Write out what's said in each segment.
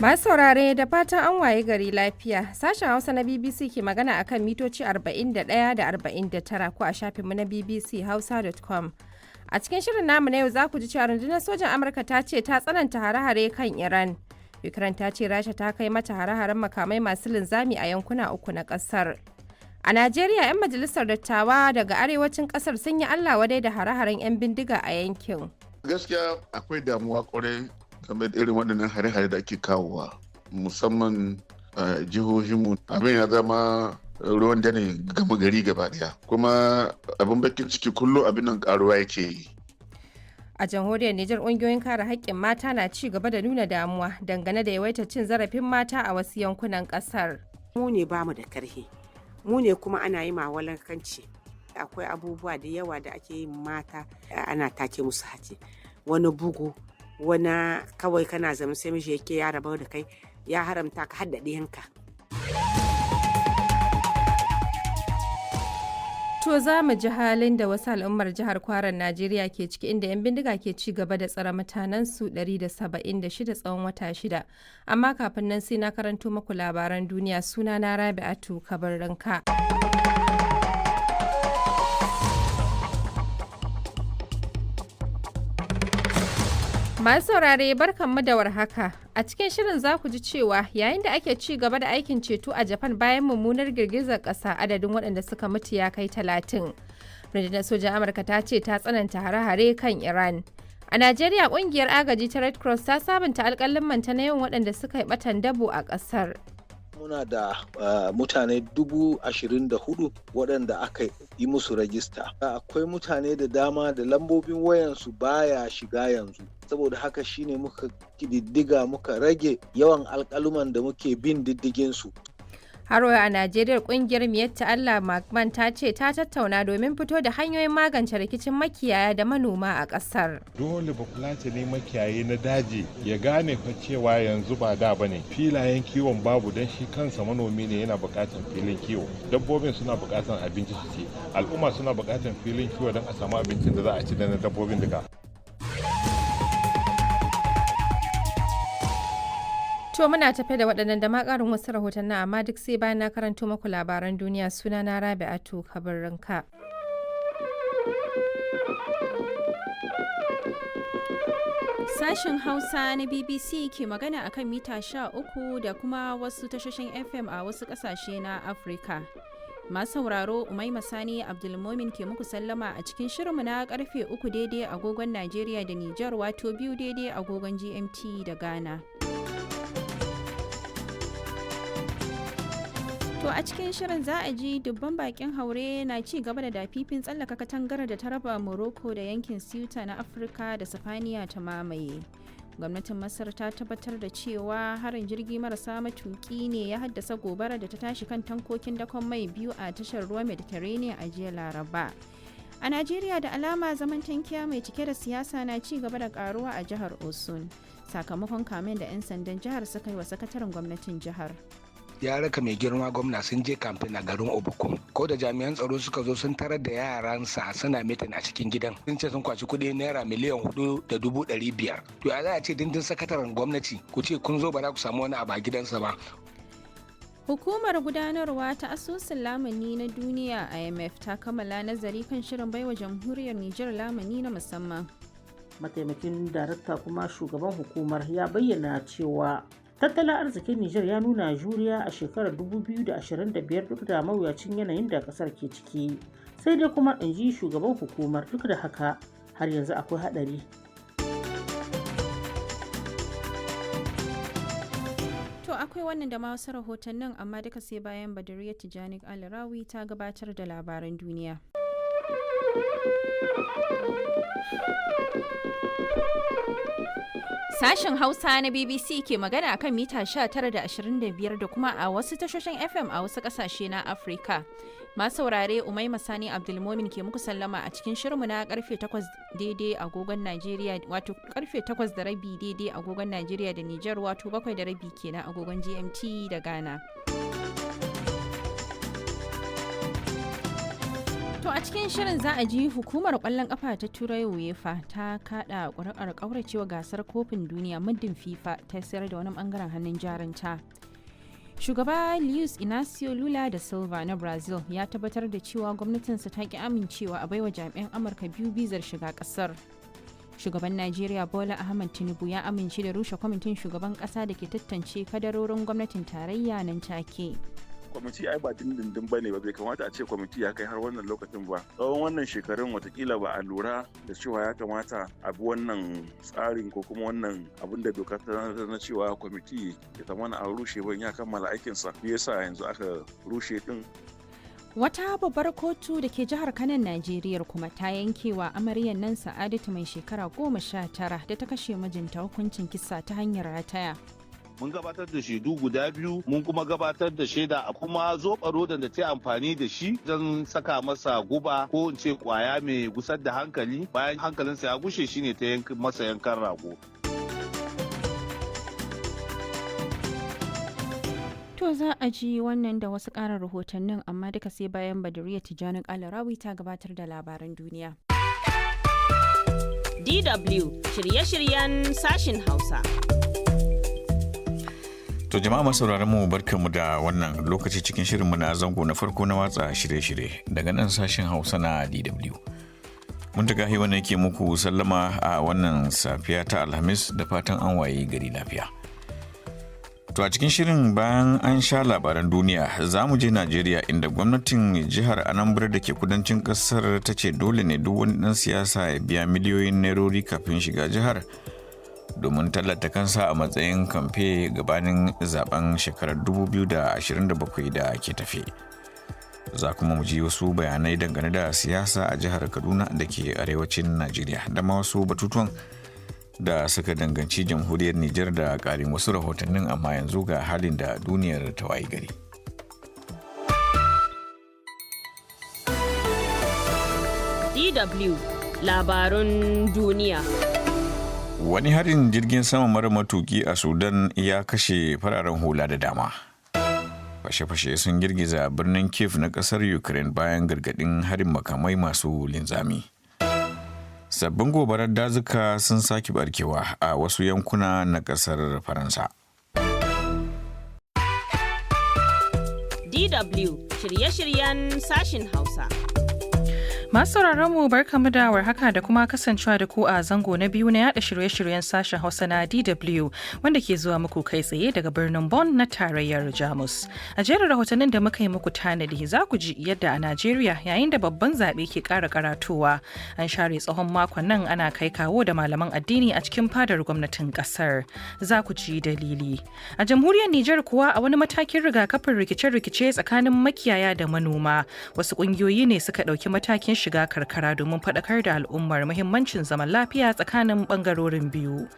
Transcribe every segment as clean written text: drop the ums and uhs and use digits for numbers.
Masu saurare da fatan an waye gari lafiya. Sashen Hausa na BBC ke magana akan mitoci 41 da 49 ko a shafinmu na bbchausa.com. A cikin shirin namu na yau za ku ji cewa rundunar sojan Amurka ta ce ta tsananta hare-hare kan Iran. Ukraine ta ce Rasha ta kai mata hare-haren makamai masu linzami a yankuna uku na kasar. A Najeriya, 'yan majalisar dattawa daga arewacin kasar sun yi Allah wadai da hare-haren 'yan bindiga a yankin. Gaskiya akwai damuwa kwarai game da irin waɗannan hare-hare da ake kawowa, musamman a jihohinmu. Abin ya zama ruwan dare gama gari gaba ɗaya, kuma abin bakin ciki kullum abin nan karuwa yake yi. A jamhuriyar Nijar, ƙungiyoyin kare haƙƙin mata na ci gaba da nuna damuwa dangane da yawaitar cin zarafin mata a wasu yankunan ƙasar. Mu ne bamu da karhi, mu ne kuma ana yi mawalankanci. Akwai abubuwa da yawa da ake yin mata ana take musu hace, wani bugu, wani kawai kana zama sai miji yake ya rabu da kai, ya haramta ka haddade yanka. To za mu ji halin da wasu al'ummar jihar Kwaran Najeriya ke ciki, inda 'yan bindiga ke ci gaba da tsare mutanensu 176 tsawon wata 6. Amma kafin nan sai na karanto muku labaran duniya, suna na Rabi'atu Kabarranka. Masu saurare barkanmu da warhaka. A cikin shirin za ku ji cewa yayin da ake ci gaba da aikin ceto a Japan bayan mummunar girgizar ƙasa, adadin waɗanda suka mutu ya kai 30. Rundunar sojan Amurka ta ce ta tsananta hare-hare kan Iran. A Najeriya, ƙungiyar agaji ta Red Cross ta sabunta alƙalin ta na yawan waɗanda suka yi ɓatan dabo a ƙasar. Muna da mutane 24,000 waɗanda aka yi musu rajista. Akwai mutane da dama da lambobin wayansu baya shiga yanzu. Saboda haka shine muka kididdiga muka rage yawan alkaluman da muke bin diddigin su. Har a Najeriya, kungiyar Miyetti Allah ta ce ta tattauna domin fito da hanyoyin magance rikicin makiyaya da manoma a ƙasar. Dole bakulata ne makiyayi na daji ya gane fa cewa yanzu ba da bane. Filayen kiwon babu don shi kansa manomi ne yana buƙatar filin kiwo. Dabbobin suna buƙatar abinci su ci. Al'umma suna buƙatar filin kiwo don a samu abincin da za a ci da na dabbobin duka. To muna tafe da waɗannan da ma ƙarin wasu rahotannin, amma duk sai bayan na karanto muku labaran duniya. Suna na Rabi'atu Kabarranka. Sashen Hausa na BBC ke magana akan mita 13 da kuma wasu tashoshin FM a wasu ƙasashe na Afirka. Masu sauraro, Umaima Sani Abdulmomin ke muku sallama a cikin shirinmu na karfe 3 daidai agogon Najeriya da Nijar, wato 2 daidai agogon GMT da Ghana. To a cikin shirin za a ji dubban bakin haure na ci gaba da dafifin tsallaka katangar da ta raba Morocco da yankin Ceuta na Afirka da Sifaniya ta mamaye. Gwamnatin Masar ta tabbatar da cewa harin jirgi marasa matuki ne ya haddasa gobara da ta tashi kan tankokin dakon mai biyu a tashar ruwa Mediterranean a jiya Laraba. A Najeriya, da alama zaman tankiya mai cike da siyasa na ci gaba da karuwa a jihar Osun, sakamakon kamen da 'yan sandan jihar suka yi wa sakataren gwamnatin jihar. Ya raka mai girma gwamna sun je kamfen a garin Obokun, ko da jami'an tsaro suka zo sun tarar da yaransa suna mitin a cikin gidan, sun ce sun kwaci kuɗi naira miliyan 4,500,000. To ya za a ce dindin sakataren gwamnati ku ce kun zo ba za ku samu wani abu a gidansa ba. Hukumar gudanarwa ta asusun lamuni na duniya IMF ta kammala nazari kan shirin baiwa jamhuriyar Nijar lamuni na musamman. Mataimakin darakta kuma shugaban hukumar ya bayyana cewa tattalin arzikin Nijar ya nuna juriya a shekarar 2025 duk da mawuyacin yanayin da kasar ke ciki. Sai dai kuma, in ji shugaban hukumar, duk da haka har yanzu akwai haɗari. To akwai wannan da ma wasu rahotannin, amma duka sai bayan Badariya Tijani Alrawi ta gabatar da labaran duniya. Sashen Hausa na BBC ke magana akan mita 19 da 25 da kuma a wasu tashoshin FM a wasu ƙasashe na Afirka. Masu saurare, Umaima Sani Abdulmomin ke muku sallama a cikin shirinmu na karfe 8 daidai agogon Najeriya, wato karfe 8 da rabi daidai agogon Najeriya da Nijar, wato 7 da rabi kenan agogon GMT da Ghana. To a cikin shirin za a ji hukumar kwallon kafa ta Turai UEFA ta kada ƙuri'ar ƙauracewa gasar kofin duniya muddin FIFA ta sayar da wani bangaren hannun jarinta. Shugaba Luis Inacio Lula da Silva na Brazil ya tabbatar da cewa gwamnatinsa ta ki amincewa a baiwa jami'an Amurka biyu bizar shiga kasar. Shugaban Najeriya Bola Ahmed Tinubu ya amince da rushe kwamitin shugaban kasa da ke tantance kadarorin gwamnatin tarayya nan take. Kwamiti ai ba dindindin bane ba, bai kamata a ce kwamiti ya kai har wannan lokacin ba. Tsawon wannan shekarun watakila ba a lura da cewa ya kamata a bi wannan tsarin ko kuma wannan abin da doka ta na cewa kwamiti ya zamana a rushe ban ya kammala aikinsa. Me yasa yanzu aka rushe din? Wata babbar kotu da ke jihar Kanan Najeriya kuma ta yankewa amaryar nan Sa'adatu mai shekara 19 da ta kashe mijinta hukuncin kisa ta hanyar rataya. Mun gabatar da shaidu guda biyu, mun kuma gabatar da shaida a kuma zoɓa rodan da ta amfani da shi don saka masa guba ko in ce kwaya mai gusar da hankali, bayan hankalinsa ya gushe shine ta masa yankan rago. To za a ji wannan da wasu ƙarin rahotannin amma duka sai bayan Badariya Tijjani Kalarawi ta gabatar da labaran duniya. DW shirye-shiryen sashin Hausa. To jama'a masu mu barkanmu da wannan lokaci cikin shirinmu na zango na farko na watsa shirye-shirye daga nan sashen Hausa na DW. Mun ta gahi wannan ke muku sallama a wannan safiya ta Alhamis da fatan an waye gari lafiya. To a cikin shirin bayan an sha labaran duniya za mu je Najeriya inda gwamnatin jihar Anambra da ke kudancin kasar ta ce dole ne duk wani ɗan siyasa ya biya miliyoyin nairori kafin shiga jihar domin tallata kansa a matsayin kamfe gabanin zaben shekarar 2027 da ke tafe. Za kuma mu ji wasu bayanai dangane da siyasa a jihar Kaduna da ke arewacin Najeriya da ma wasu batutuwan da suka danganci jamhuriyar Nijar da ƙarin wasu rahotannin, amma yanzu ga halin da duniyar ta wayi gari. DW labarun duniya. Wani harin jirgin sama mara matuki a Sudan ya kashe fararen hula da dama. Fashe-fashe sun girgiza birnin Kiev na ƙasar Ukraine bayan gargaɗin harin makamai masu linzami. Sabbin gobarar dazuka sun sake barkewa a wasu yankuna na ƙasar Faransa. DW shirye-shiryen sashin Hausa. Masu mu barkamu da warhaka da kuma kasancewa da ku a zango na biyu na yada shirye-shiryen sashen Hausa na DW wanda ke zuwa muku kai tsaye daga birnin Bonn na tarayyar Jamus. A jerin rahotannin da muka yi muku tanadi za ku ji yadda a Najeriya yayin da babban zaɓe ke ƙara karatowa an share tsawon makon nan ana kai kawo da malaman addini a cikin fadar gwamnatin ƙasar. Za ku ji dalili. A jamhuriyar Nijar kuwa a wani matakin rigakafin rikice-rikice tsakanin makiyaya da manoma wasu ƙungiyoyi ne suka ɗauki matakin shiga karkara domin faɗakar da al'ummar muhimmancin zaman lafiya tsakanin ɓangarorin biyu.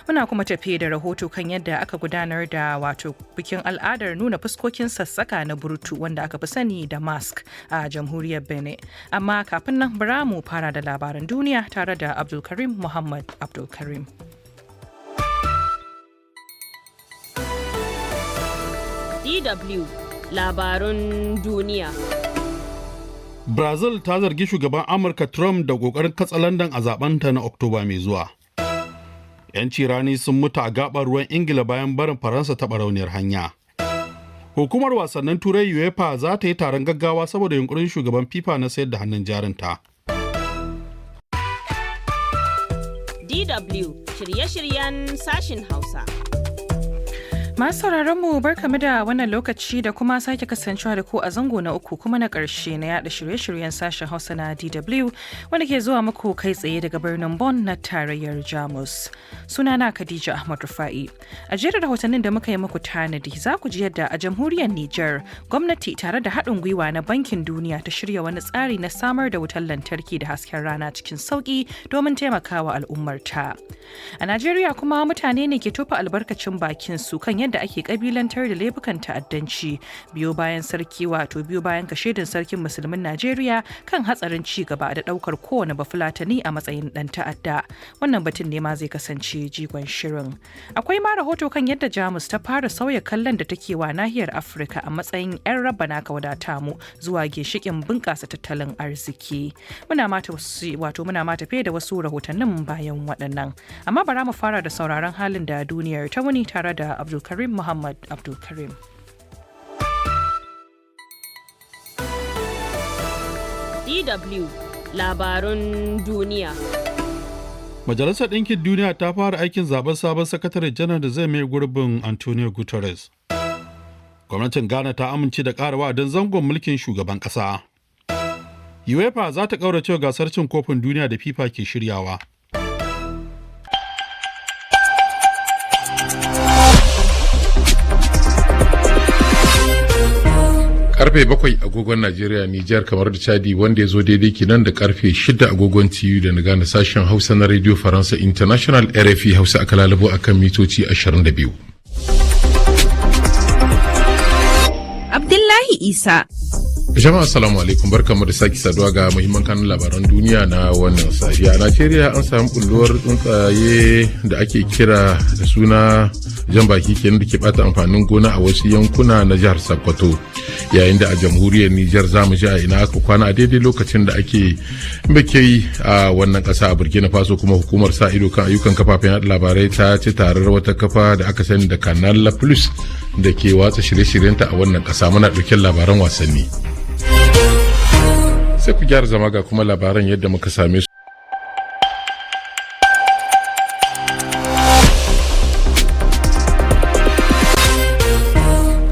Muna kuma tafiye da rahoto kan yadda aka gudanar da wato bikin al'adar nuna fuskokin sassaka na burtu wanda aka fi sani da mask a jamhuriyar Benin. Amma kafin nan bara mu fara da labaran duniya tare da Abdulkarim Muhammad Abdulkarim. DW labarun duniya. Brazil ta zargi shugaban Amurka Trump da ƙoƙarin katsalandan a zabenta na Oktoba mai zuwa. 'Yanci rani sun mutu a gaɓar ruwan Ingila bayan barin Faransa ta barauniyar hanya. Hukumar wasannin Turai UEFA za ta yi taron gaggawa saboda yunkurin shugaban FIFA na sayar da hannun jarinta. DW shirye-shiryen sashin Hausa. Masu mu barkamu da wannan lokaci da kuma sake kasancewa da ku a zango na uku kuma na ƙarshe na yada shirye-shiryen sashen Hausa na DW wanda ke zuwa muku kai tsaye daga birnin Bonn na tarayyar Jamus. Sunana Khadija Ahmad Rufa'i. A jerin rahotannin da muka yi muku tanadi za ku ji yadda a jamhuriyar Nijar gwamnati tare da haɗin gwiwa na Bankin Duniya ta shirya wani tsari na samar da wutar lantarki da hasken rana cikin sauƙi domin taimakawa al'ummarta. A Najeriya kuma mutane ne ke tofa albarkacin bakin su kan yadda ake kabilantar da laifukan ta'addanci biyo bayan kashedin sarkin musulmin Najeriya kan hatsarin ci gaba da daukar kowane bafulatani a matsayin dan ta'adda. Wannan batun ne ma zai kasance jigon shirin. Akwai ma rahoto kan yadda Jamus ta fara sauya kallon da take wa nahiyar Afirka a matsayin 'yan rabana ka wadata mu zuwa ginshikin bunƙasa tattalin arziki. Muna mata fiye da wasu rahotannin bayan waɗannan. Amma bara mu fara da sauraron halin da duniyar ta wuni tare da Abdulkarim Muhammad Abdulkarim. DW Labarun duniya. Majalisar Ɗinkin Duniya ta fara aikin zaben sabon sakatare janar da zai mai gurbin Antonio Guterres. Gwamnatin Ghana ta amince da ƙara wa'adin zangon mulkin shugaban ƙasa. UEFA za ta ƙaurace gasar cin kofin duniya da FIFA ke shiryawa. Karfe 7 agogon Najeriya, Nijar, kamar da Chadi, wanda ya zo daidai kenan da karfe 6 agogon TU da na gane sashen Hausa na Radio Faransa International RFI Hausa aka lalabo akan mitoci 22. Abdullahi Isa. Jama'a assalamu alaikum, barkamu da sake saduwa ga muhimman kanun labaran duniya na wannan safiya. A Najeriya an samu bulluwar tsuntsaye da ake kira da suna jan baki kenan da ke bata amfanin gona a wasu yankuna na jihar Sokoto. Yayin da a jamhuriyar Nijar zamu ji a ina aka kwana a daidai lokacin da ake bake a wannan kasa. A Burkina Faso kuma hukumar sa ido kan ayyukan kafafen yaɗa labarai ta ci tarar wata kafa da aka sani da Canal Plus da ke watsa shirye-shiryenta a wannan kasa. Muna ɗauke labaran wasanni. Sai ku gyara zama ga kuma labaran yadda muka same su.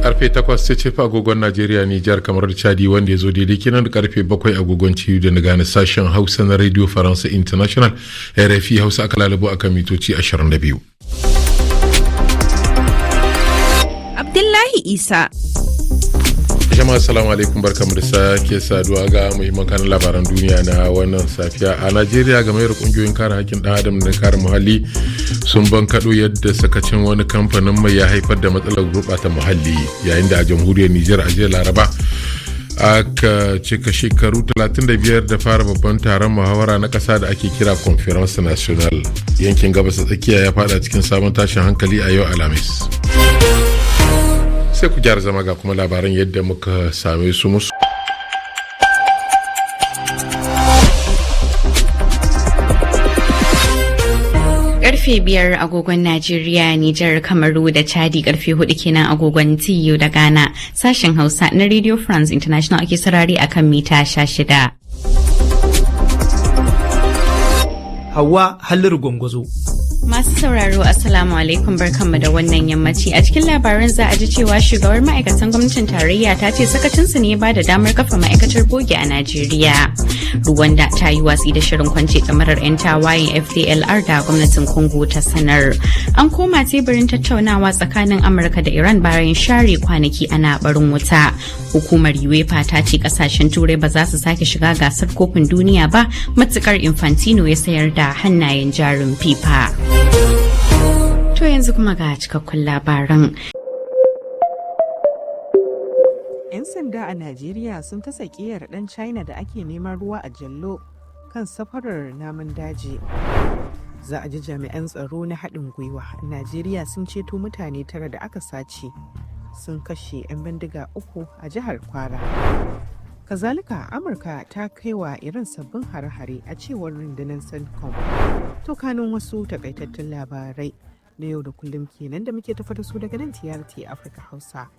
Karfe 8 sai ce agogon Najeriya, Nijar, kamar da Chadi, wanda ya zo daidai kenan da karfe 7 agogon TU da na gane sashen Hausa na Radio Faransa International RFI Hausa aka lalabo akan mitoci 22. Abdullahi Isa. Jama'a assalamu alaikum, barkamu da sake saduwa ga muhimman kanun labaran duniya na wannan safiya. A Najeriya, gamayar kungiyoyin kare hakkin dan adam da kare muhalli sun bankaɗo yadda sakacin wani kamfanin mai ya haifar da matsalar gurɓata muhalli, yayin da a jamhuriyar Nijar a jiya Laraba aka cika shekaru 35 da fara babban taron muhawara na ƙasa da ake kira Conference National. Yankin gabas tsakiya ya fada cikin sabon tashin hankali a yau Alhamis. Sai ku gyara zama ga kuma labaran yadda muka same su musu. Karfe 5 agogon Najeriya, Nijar, Kamaru da Chadi, karfe 4 kenan agogon TU da Ghana. Sashen Hausa na Radio France International ake sarari akan mita 16. Hauwa Halliru Gwangwazo. Masu sauraro Assalamu alaikum, barkanmu da wannan yammaci. A cikin labaran za a ji cewa shugabar ma'aikatan gwamnatin tarayya ta ce sakacinsu ne ba da damar kafa ma'aikatar bogi a Najeriya. Rwanda ta yi watsi da shirin kwance kamarar 'yan tawayen FDLR da gwamnatin Congo ta sanar. An koma teburin tattaunawa tsakanin Amurka da Iran bayan share kwanaki ana barin wuta. Hukumar UEFA ta ce kasashen Turai ba za su sake shiga gasar kofin duniya ba matukar Infantino ya sayar da hannayen jarin FIFA. To yanzu kuma ga cikakkun labaran. 'Yan sanda a Najeriya sun ta sakiyar ɗan China da ake neman ruwa a jallo kan safarar namun daji. Za a ji jami'an tsaro na haɗin gwiwa a Najeriya sun ceto mutane 9 da aka sace, sun kashe 'yan bindiga 3 a jihar Kwara. Kazalika, Amurka ta kai wa Iran sabbin hare-hare a cewar rundunar CENTCOM. To kanun wasu takaitattun labarai na yau da kullum kenan da muke tafa da su daga nan TRT Africa Hausa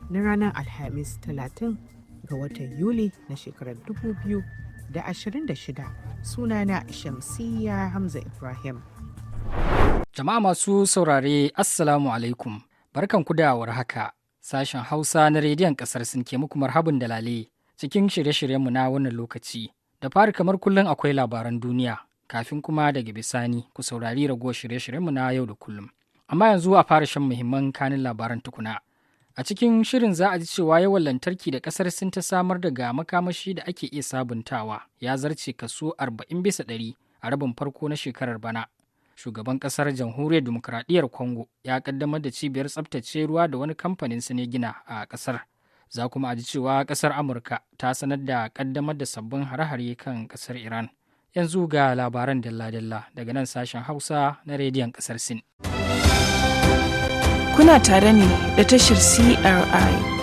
na ranar Alhamis 30 ga watan Yuli na shekarar 2026. Sunana Shamsiyya Hamza Ibrahim. Jama'a masu saurare, Assalamu alaikum. Barkanku da warhaka. Sashen Hausa na rediyon ƙasar Sin ke muku marhabin da lale cikin shirye-shiryenmu na wannan lokaci. Da fari kamar kullum akwai labaran duniya, kafin kuma daga bisani ku saurari ragowar shirye-shiryenmu na yau da kullum. Amma yanzu a fara shan muhimman kanin labaran tukuna. A cikin shirin za a ji cewa yawan lantarki da ƙasar Sin ta samar daga makamashi da ake iya sabuntawa ya zarce kaso 40% a rabin farko na shekarar bana. Shugaban ƙasar Jamhuriyar Dimokuraɗiyyar Congo ya ƙaddamar da cibiyar tsaftace ruwa da wani kamfanin su ne gina a ƙasar. Za kuma a ji cewa ƙasar Amurka ta sanar da ƙaddamar da sabbin hare-hare kan ƙasar Iran. Yanzu ga labaran dalla-dalla daga nan sashen Hausa na rediyon ƙasar Sin. Kuna tare ne da tashar CRI